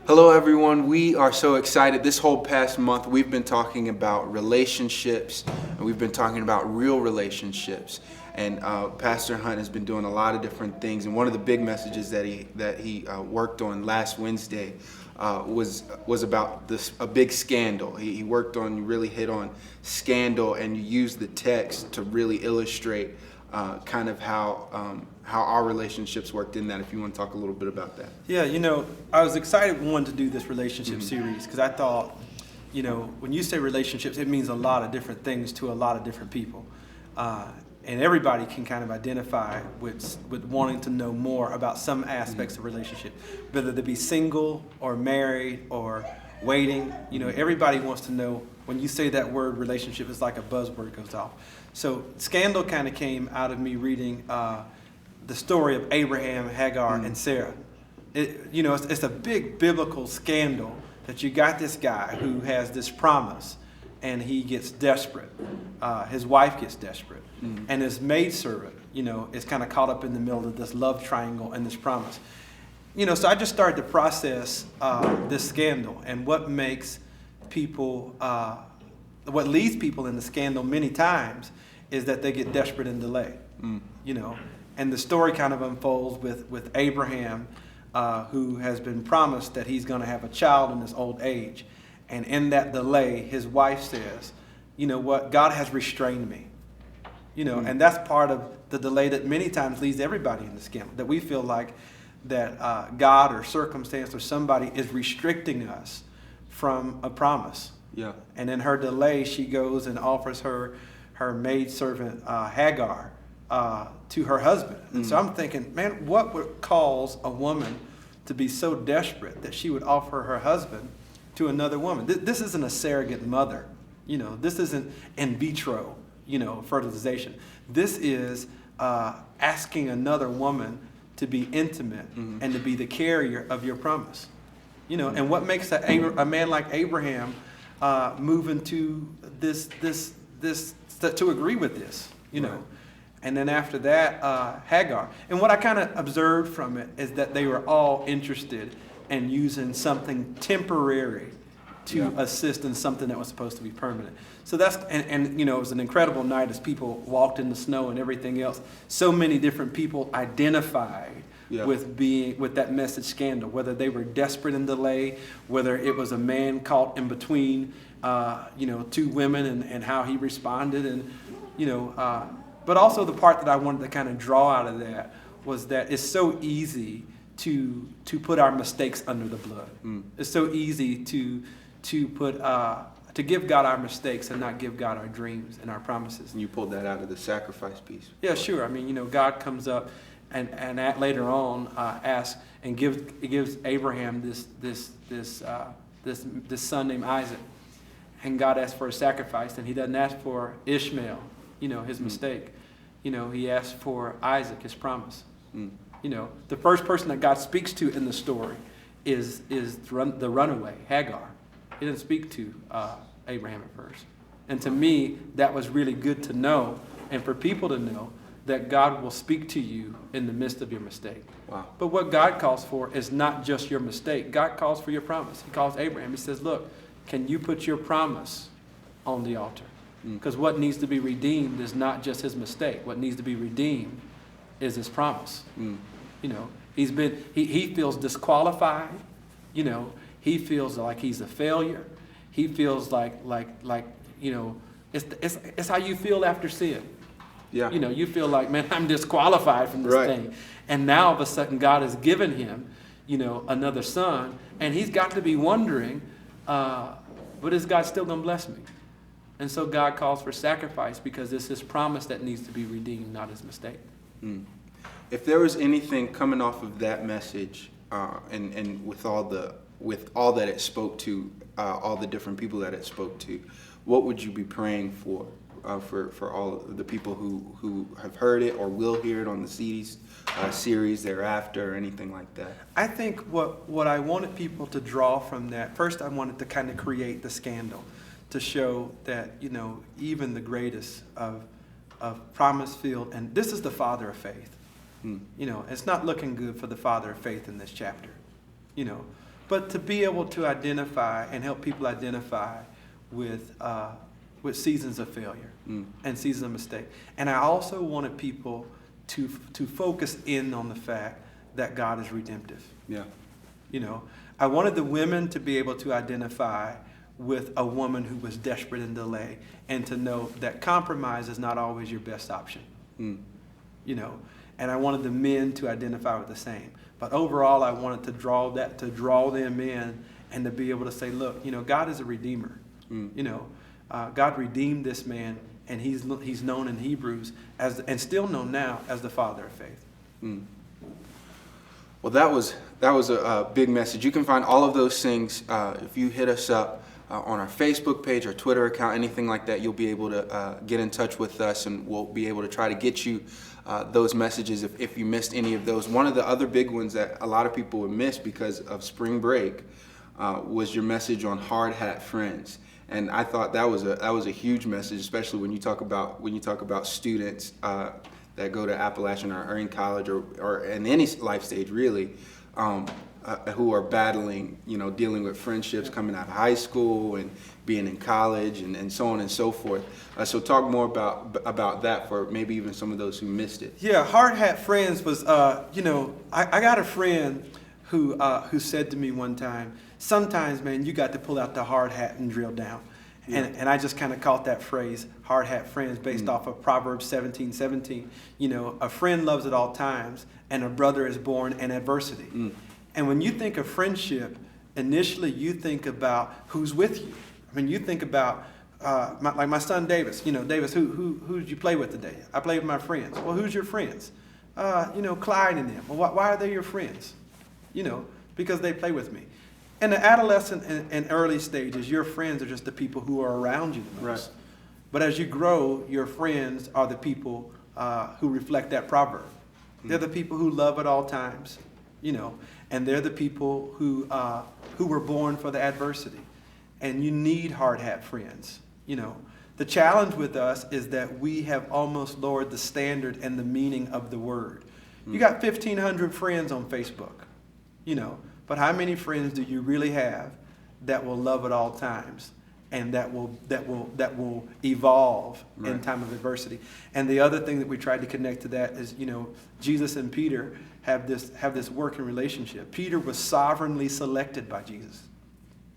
Hello everyone, we are so excited. This whole past month we've been talking about relationships, and we've been talking about real relationships. And Pastor Hunt has been doing a lot of different things, and one of the big messages that he worked on last Wednesday was about a big scandal. He worked on, you really hit on scandal, and you used the text to really illustrate kind of how our relationships worked in that. If you want to talk a little bit about that. Yeah, I was excited to do this relationship series because I thought, when you say relationships, it means a lot of different things to a lot of different people. And everybody can kind of identify with wanting to know more about some aspects of relationship, whether they be single or married or waiting. Everybody wants to know. When you say that word relationship, it's like a buzzword goes off. So scandal kind of came out of me reading the story of Abraham, Hagar, and Sarah. It's a big biblical scandal that you got this guy who has this promise, and he gets desperate. His wife gets desperate, and his maidservant, is kind of caught up in the middle of this love triangle and this promise. So I just started to process this scandal and what makes people, what leads people in the scandal many times is that they get desperate and delay. And the story kind of unfolds with Abraham, who has been promised that he's going to have a child in his old age. And in that delay, his wife says, you know what, God has restrained me. And that's part of the delay that many times leads everybody in the scandal, that we feel like that God or circumstance or somebody is restricting us from a promise. Yeah. And in her delay, she goes and offers her maidservant Hagar to her husband. And so I'm thinking, man, what would cause a woman to be so desperate that she would offer her husband to another woman? This isn't a surrogate mother. This isn't in vitro, fertilization. This is asking another woman to be intimate and to be the carrier of your promise. And what makes a man like Abraham move into this to agree with this, Right. And then after that, Hagar. And what I kind of observed from it is that they were all interested in using something temporary to assist in something that was supposed to be permanent. So that's, and it was an incredible night as people walked in the snow and everything else. So many different people identified with that message scandal, whether they were desperate in delay, whether it was a man caught in between, two women and how he responded. And, but also the part that I wanted to kind of draw out of that was that it's so easy to put our mistakes under the blood. It's so easy to give God our mistakes and not give God our dreams and our promises. you pulled that out of the sacrifice piece. Yeah, sure. I mean, God comes up and later on asks and gives Abraham this son named Isaac, and God asks for a sacrifice, and He doesn't ask for Ishmael, his mistake. He asks for Isaac, his promise. The first person that God speaks to in the story is the runaway, Hagar. He didn't speak to Abraham at first. And to me, that was really good to know, and for people to know that God will speak to you in the midst of your mistake. Wow. But what God calls for is not just your mistake. God calls for your promise. He calls Abraham. He says, look, can you put your promise on the altar? Because what needs to be redeemed is not just his mistake. What needs to be redeemed is his promise. He feels disqualified. He feels like he's a failure. He feels like it's how you feel after sin. Yeah. You feel like, man, I'm disqualified from this thing. And now all of a sudden God has given him, another son, and he's got to be wondering, but is God still going to bless me? And so God calls for sacrifice because it's his promise that needs to be redeemed, not his mistake. If there was anything coming off of that message, and with all that it spoke to, all the different people that it spoke to, what would you be praying for all of the people who have heard it or will hear it on the series thereafter or anything like that? I think what I wanted people to draw from that, first I wanted to kind of create the scandal to show that, even the greatest of promise-filled, and this is the father of faith. It's not looking good for the father of faith in this chapter. but to be able to identify and help people identify with seasons of failure and seasons of mistake. And I also wanted people to focus in on the fact that God is redemptive. Yeah. You know, I wanted the women to be able to identify with a woman who was desperate in delay, and to know that compromise is not always your best option. You know, and I wanted the men to identify with the same. But overall, I wanted to draw them in, and to be able to say, look, you know, God is a redeemer. You know, God redeemed this man, and he's known in Hebrews as, and still known now as, the father of faith. Well, that was a big message. You can find all of those things if you hit us up on our Facebook page, our Twitter account, anything like that. You'll be able to get in touch with us, and we'll be able to try to get you those messages if you missed any of those. One of the other big ones that a lot of people would miss because of spring break was your message on hard hat friends. And I thought that was a huge message, especially when you talk about students that go to Appalachian or in college or in any life stage really, who are battling, you know, dealing with friendships coming out of high school and being in college and so on and so forth. So talk more about that for maybe even some of those who missed it. Yeah, hard hat friends was, you know, I got a friend who said to me one time, sometimes, man, you got to pull out the hard hat and drill down. Yeah. And I just kind of caught that phrase, hard hat friends, based off of Proverbs 17:17. You know, a friend loves at all times, and a brother is born in adversity. And when you think of friendship, initially you think about who's with you. I mean, you think about, like my son Davis. You know, Davis, who did you play with today? I played with my friends. Well, who's your friends? You know, Clyde and them. Well, why are they your friends? You know, because they play with me. In the adolescent and early stages, your friends are just the people who are around you the most. Right. But as you grow, your friends are the people who reflect that proverb. They're the people who love at all times, you know, and they're the people who were born for the adversity. And you need hard hat friends, you know. The challenge with us is that we have almost lowered the standard and the meaning of the word. You got 1,500 friends on Facebook, you know. But how many friends do you really have that will love at all times, and that will evolve in time of adversity? And the other thing that we tried to connect to that is, you know, Jesus and Peter have this working relationship. Peter was sovereignly selected by Jesus.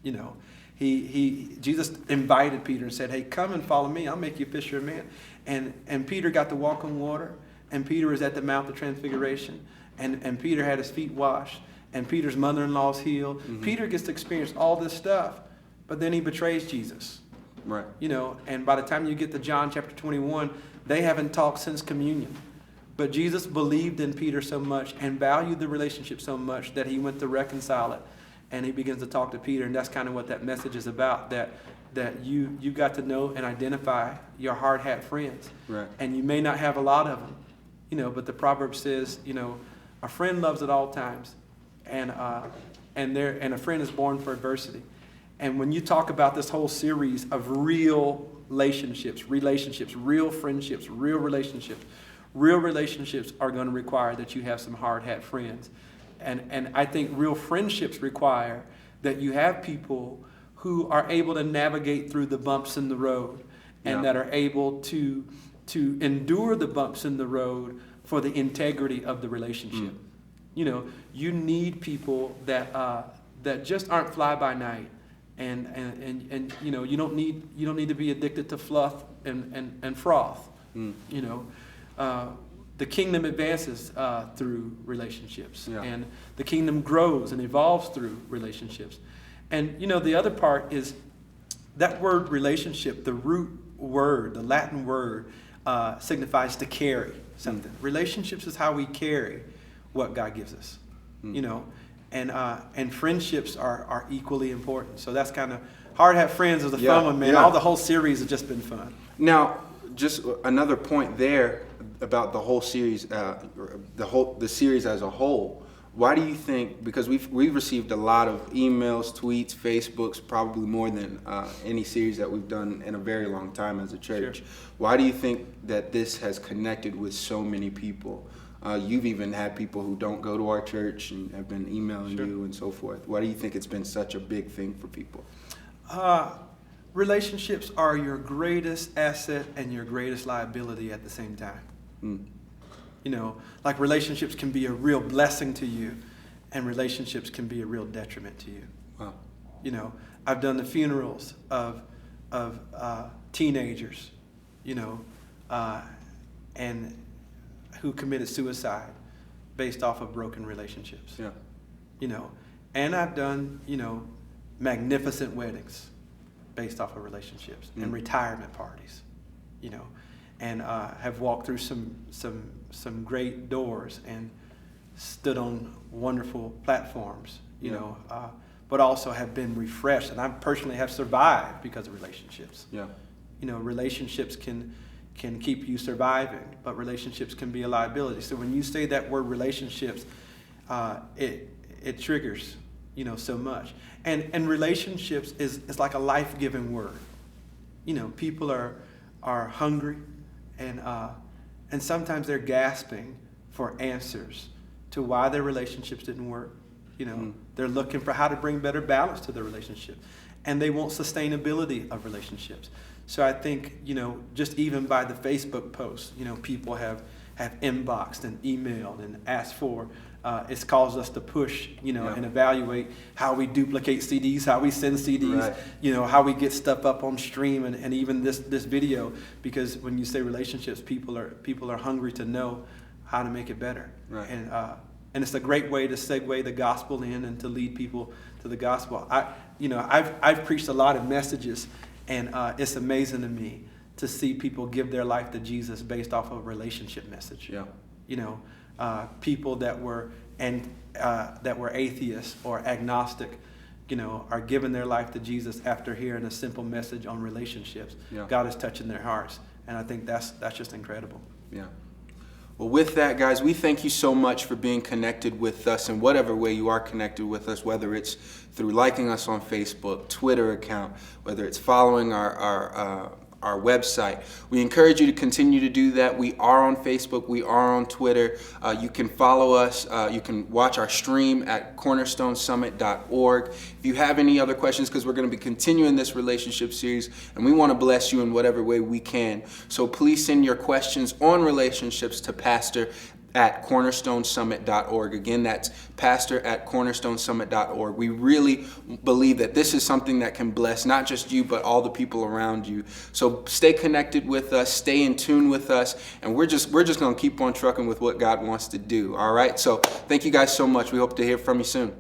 You know, Jesus invited Peter and said, "Hey, come and follow me. I'll make you a fisher of men." And Peter got to walk on water, and Peter was at the Mount of Transfiguration, and Peter had his feet washed. And Peter's mother-in-law's healed. Peter gets to experience all this stuff, but then he betrays Jesus. Right. You know, and by the time you get to John chapter 21, they haven't talked since communion. But Jesus believed in Peter so much and valued the relationship so much that he went to reconcile it. And he begins to talk to Peter, and that's kind of what that message is about, that you got to know and identify your hard hat friends. Right. And you may not have a lot of them, you know, but the proverb says, you know, a friend loves at all times. And a friend is born for adversity. And when you talk about this whole series of real relationships, real friendships, real relationships are going to require that you have some hard hat friends. And I think real friendships require that you have people who are able to navigate through the bumps in the road, and that are able to endure the bumps in the road for the integrity of the relationship. You know, you need people that just aren't fly by night, and you know, you don't need to be addicted to fluff and froth. You know, the kingdom advances through relationships, and the kingdom grows and evolves through relationships. And you know, the other part is that word relationship. The root word, the Latin word, signifies to carry something. Relationships is how we carry what God gives us, you know, and friendships are equally important. So that's kind of hard hat friends is a fun one, man. All the whole series has just been fun. Now, just another point there about the whole series, the series as a whole. Why do you think? Because we've received a lot of emails, tweets, Facebooks, probably more than any series that we've done in a very long time as a church. Sure. Why do you think that this has connected with so many people? You've even had people who don't go to our church and have been emailing Sure. you and so forth. Why do you think it's been such a big thing for people? Relationships are your greatest asset and your greatest liability at the same time. Mm. You know, like relationships can be a real blessing to you, and relationships can be a real detriment to you. Wow. You know, I've done the funerals of teenagers, you know, and who committed suicide based off of broken relationships. Yeah. You know, and I've done, you know, magnificent weddings based off of relationships and retirement parties, you know, and have walked through some great doors and stood on wonderful platforms, you know, but also have been refreshed, and I personally have survived because of relationships. Yeah. You know, relationships can keep you surviving, but relationships can be a liability. So when you say that word relationships, it triggers, you know, so much. And relationships is like a life-giving word. You know, people are hungry, and sometimes they're gasping for answers to why their relationships didn't work. You know, they're looking for how to bring better balance to their relationship, and they want sustainability of relationships. So I think, you know, just even by the Facebook posts, you know, people have inboxed and emailed and asked for. It's caused us to push, you know, and evaluate how we duplicate CDs, how we send CDs, Right. you know, how we get stuff up on stream, and even this video. Because when you say relationships, people are hungry to know how to make it better. Right. And it's a great way to segue the gospel in and to lead people to the gospel. I've preached a lot of messages, and it's amazing to me to see people give their life to Jesus based off of a relationship message. Yeah. You know, people that were atheists or agnostic, you know, are giving their life to Jesus after hearing a simple message on relationships. Yeah. God is touching their hearts, and I think that's just incredible. Yeah. Well, with that, guys, we thank you so much for being connected with us in whatever way you are connected with us, whether it's through liking us on Facebook, Twitter account, whether it's following our website. We encourage you to continue to do that. We are on Facebook. We are on Twitter. You can follow us. You can watch our stream at cornerstonesummit.org. If you have any other questions, because we're going to be continuing this relationship series, and we want to bless you in whatever way we can. So please send your questions on relationships to pastor@cornerstonesummit.org. Again, that's pastor@cornerstonesummit.org. We really believe that this is something that can bless not just you, but all the people around you. So stay connected with us, stay in tune with us, and we're just going to keep on trucking with what God wants to do. All right? So thank you guys so much. We hope to hear from you soon.